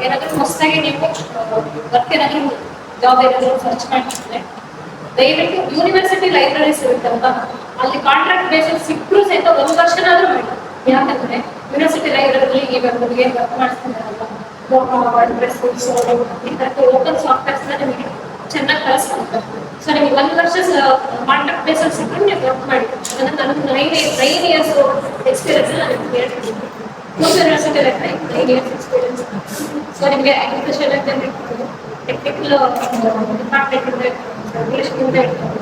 ಏನಾದರೂ ಹೊಸದಾಗಿ ನೀವು ವರ್ಕ್ ಏನಾದರೂ ಜಾಬ್ ಏನಾದರೂ ಸರ್ಚ್ ಮಾಡ್ತಿದ್ರೆ ದಯವಿಟ್ಟು ಯೂನಿವರ್ಸಿಟಿ ಲೈಬ್ರರೀಸ್ ಇರುತ್ತಲ್ವಾ, ಅಲ್ಲಿ ಕಾಂಟ್ರಾಕ್ಟ್ ಬೇಸಿಸ್ ಸಿಕ್ಕರೂ ಸಹಿತ ಒಂದು ವರ್ಷನಾದ್ರೂ ಮಾಡಿ. ಯಾಕಂದ್ರೆ ಯೂನಿವರ್ಸಿಟಿ ಲೈಬ್ರರಿ ಇವಾಗ ಏನು ವರ್ಕ್ ಮಾಡಿಸ್ತಿದ್ದಾರಲ್ಲ, ಓಪನ್ ಸಾಫ್ಟ್ವೇರ್ಸ್ ನಿಮಗೆ ಚೆನ್ನಾಗಿ ಕಲಿಸ್ಕೊಡ್ತಾರೆ. ಸೊ ನಿಮಗೆ ಒಂದು ವರ್ಷ ಕಾಂಟ್ರಾಕ್ಟ್ ಬೇಸಲ್ಲಿ ಸಿಕ್ಕರು ನೀವು ವರ್ಕ್ ಮಾಡಿ. ಅದನ್ನು ನನಗೆ 9 ಇಯರ್ಸ್ ಎಕ್ಸ್ಪೀರಿಯನ್ಸ್ ನಾನು ಹೇಳ್ತೀನಿ. University library 9 years experience. So ನಿಮಗೆ ಅಗ್ರಿಕಲ್ಚರ್ ಅಂತ ಇರ್ಬೋದು, ಟೆಕ್ನಿಕಲ್ ಡಿಪಾರ್ಟ್ಮೆಂಟ್ ಇಂದ ಇಂಗ್ಲಿಷ್ ಇಂದ ಇರ್ಬೋದು,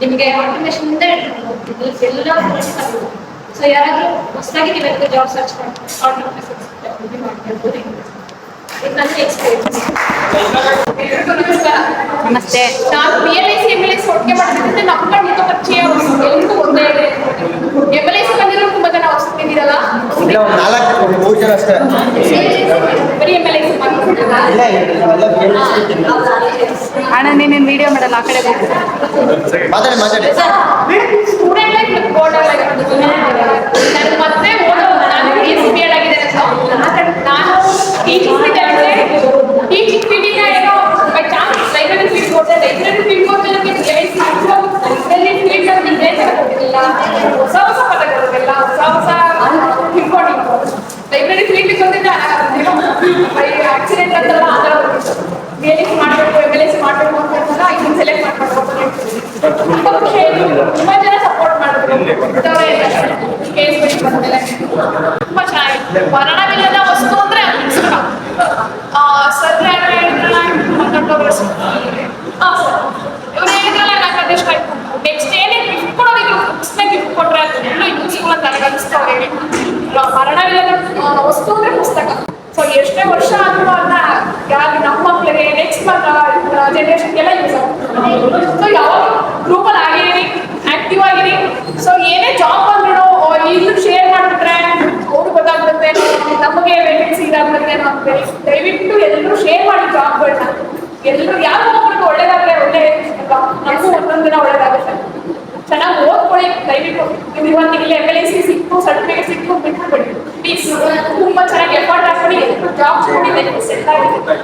ನಿಮಗೆ ಆಟೋಮೇಷನ್ ಇಂದ ಎಲ್ಲ. ಸೊ ಯಾರಾದರೂ ಹೊಸದಾಗಿ ನೀವೆಲ್ಲ ಜಾಬ್ ಸರ್ಚ್ ಮಾಡ್ಬೋದು. ಇದು ನನ್ನ ಎಕ್ಸ್ಪೀರಿಯನ್ಸ್. ನಮಸ್ತೆ. ನಾನು PLIC MLIC ಒಟ್ಟಿಗೆ ಮಾಡ್ತಿದ್ದೆ. ನಮ್ಮ ಕಡೆ ಪರಿಚಯ ಎಲ್ಲರೂ ಒಂದೇ MLIC ಬಂದಿರೋ ತುಂಬ ಜನ ಹೊಸದಿದ್ದೀರಲ್ಲ, ಬರೀ MLIC ಅಣ್ಣ ನೀನೇನು ವಿಡಿಯೋ ಮಾಡಲ್ಲ, ಆ ಕಡೆ ಸ್ಟೂಡೆಂಟ್ ಲೈಫ್ ಬೋರ್ಡ್ ನನಗೆ ಮತ್ತೆ ನಾನು SBL ಆಗಿದೆ. ನಾನು ಟೀಚಿಂಗ್ ಫೀಲ್ಡಿಂದ ಏನೋ ಬೈ ಚಾನ್ಸ್ ಲೈಬ್ರರಿ ಫೀಲ್ಡ್ ಹೋದೆ. ಲೈಬ್ರರಿ ಫೀಲ್ಡ್ ಹೋದ್ರೆ ನಮಗೆ ಲೈಬ್ರರಿ ಫೀಲ್ಡ್ ನಮಗೆ ಗೊತ್ತಿಲ್ಲ, ಹೊಸ ಹೊಸ ಪದಗಳಿಗೆಲ್ಲ ಹೊಸ ತಿಳ್ಕೊಂಡಿದ್ದು. ಲೈಬ್ರರಿ ಫೀಲ್ಡ್ಗೆ ಬಂದಿದ್ದ ಆಕ್ಸಿಡೆಂಟ್ ಅಂತೆಲ್ಲ ಆ ಥರ MLIC ಮಾಡಬೇಕು ಅಂತ ಇದನ್ನು ಸೆಲೆಕ್ಟ್ ಮಾಡ್ಕೊಂಡು ತುಂಬ ಖುಷಿ ಆಯಿತು. ತುಂಬ ಜನ ಸಪೋರ್ಟ್ ಮಾಡಿದ್ರು. ಕೇಸ್ ಬಂದಮೇಲೆ ತುಂಬ ಚೆನ್ನಾಗಿತ್ತು. ವರ್ಣವಿಲ್ಲದ ವಸ್ತು ಅಂದರೆ ಪುಸ್ತಕ. ಸರ್ ಹೇಳಿದ್ರಲ್ಲ ಮಾತಾಡೋರು, ಹಾಂ ಸರ್ ಇವ್ರು ಹೇಳಿದ್ರಲ್ಲ, నాకు ಅದು ಇಷ್ಟ ಆಯಿತು. ನೆಕ್ಸ್ಟ್ ಏನೇ ಗಿಫ್ಟ್ ಕೊಡೋದಿದ್ರು ಬುಕ್ಸ್ನ ಗಿಫ್ಟ್ ಕೊಟ್ಟರೆ ಎಲ್ಲ ಯೂಸ್ಫುಲ್ ಅಂತ ನನಗೆ ಅನಿಸ್ತು. ಅವ್ರು ಹೇಳಿ ಮರಣವಿಲ್ಲದ ವಸ್ತು ಅಂದರೆ ಪುಸ್ತಕ. ಸೊ ಎಷ್ಟೇ ವರ್ಷ ಆದರೂ ಅದನ್ನ ಯಾರು ನಮ್ಮ ಮಕ್ಕಳಿಗೆ ನೆಕ್ಸ್ಟ್ ಜನರೇಷನ್ಗೆಲ್ಲ ಯೂಸ್ ಆಗುತ್ತೆ. ಸೊ ಯಾವಾಗ ಗ್ರೂಪಲ್ಲಿ ಆಗಿರಿ, ಆಕ್ಟಿವ್ ಆಗಿರಿ. ಸೊ ಏನೇ ಜಾಬ್ ಬಂದ್ರು ಈಗಲೂ ಶೇರ್ ಮಾಡಿಬಿಟ್ರೆ ಅವ್ರಿಗೆ ಗೊತ್ತಾಗ್ಬಿಡುತ್ತೆ, ನಮಗೆ ವೇಕೆನ್ಸಿ ಇದಾಗ್ಬಿಡುತ್ತೆ ಅಂತ. ದಯವಿಟ್ಟು ಎಲ್ಲರೂ ಶೇರ್ ಮಾಡಿ ಜಾಬ್ಗಳನ್ನ. ಎಲ್ಲರೂ ಯಾರು ಒಬ್ಬರಿಗೆ ಒಳ್ಳೇದಾದ್ರೆ ಒಳ್ಳೆ, ನಮಗೂ ಒಂದೊಂದು ದಿನ ಒಳ್ಳೇದಾಗುತ್ತೆ. ಚೆನ್ನಾಗಿ ಓದ್ಕೊಳ್ಳಿ ದಯವಿಟ್ಟು. ಇವತ್ತಿಗೆ MLIC ಸಿಕ್ಕು, ಸರ್ಟಿಫಿಕೇಟ್ ಸಿಕ್ಕು ಬಿಟ್ಬಿಡಿ ಪ್ಲೀಸ್. ತುಂಬ ಚೆನ್ನಾಗಿ ಎಫರ್ಟ್ ಹಾಕ್ಬಿಡಿ, ಜಾಬ್ ಕೊಡಿ, ಸೆಟ್ ಆಗಿದೆ.